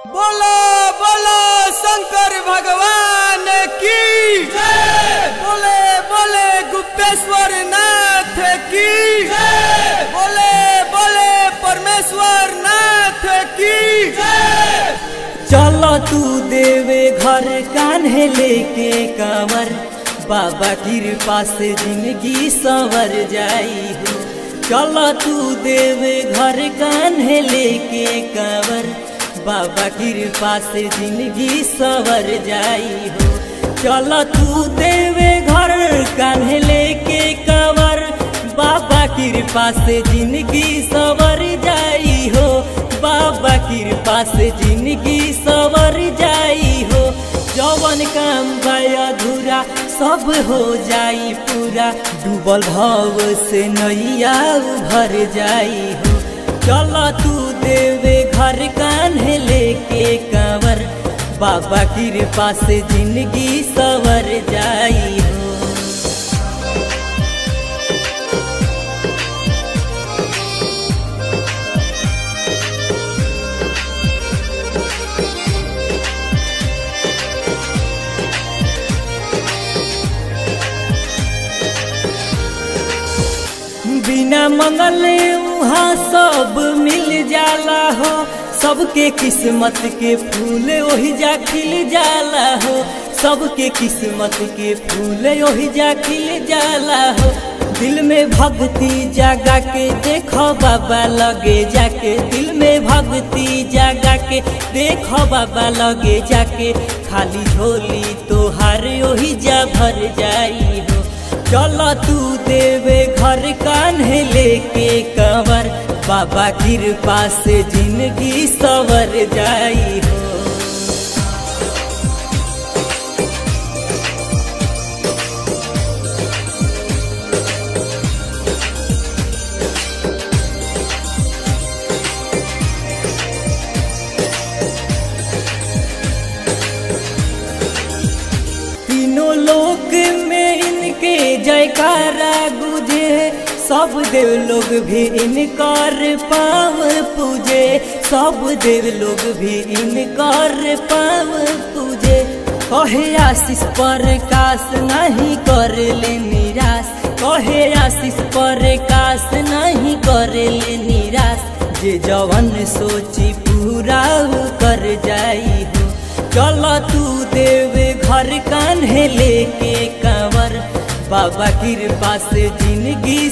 बोलो बोलो शंकर भगवान की जय। बोले बोले गुप्तेश्वर नाथ की जय। बोले बोले परमेश्वर नाथ की जय। चलो तू देवे घर कान्हे लेके कांवर, बाबा कृपा से जिंदगी संवर जाई हो। चलो तू देवे घर कान्हे लेके कांवर, बाबा कृपा से जिंदगी संवर जाई हो। चलो तू देवे घर कान्हे लेके कांवर, बाबा कृपा से जिंदगी संवर जाई हो। बाबा कृपा से जिंदगी संवर जाई हो। जवन काम भय अधूरा सब हो जाई पूरा, डूबल भाव से नैया भर जाई हो। चलो तू देवे घर कान्हे लेके कांवर, बाबा कृपा से जिंदगी संवर जाई हो। बिना मंगले वहाँ सब मिल जाला हो। सबके किस्मत के फूल वही जा खिल जाला हो। सबके किस्मत के फूल वही जा खिल जाला हो। दिल में भक्ति जागा के देखो बाबा लगे जाके, दिल में भक्ति जागा के देखो बाबा लगे जाके, खाली झोली तोहार वही जा भर जाई हो। चलो तू देवे घर कान्हे लेके कांवर, बाबा कृपा से जिंदगी संवर जाई हो। तीनों लोक में इनके जयकारा गुजे, सब देव लोग भी इनकार पाव पूजे। सब देव लोग भी इनकार पाव पूजे। कहे आशीष प्रकाश नहीं कर ले निराश, कहे आशीष प्रकाश नहीं कर ले निराश, जे जवन सोची पूरा कर जाई हो। चलो तू देवे घर कान्हे लेके कांवर, बाबा कृपा से जिंदगी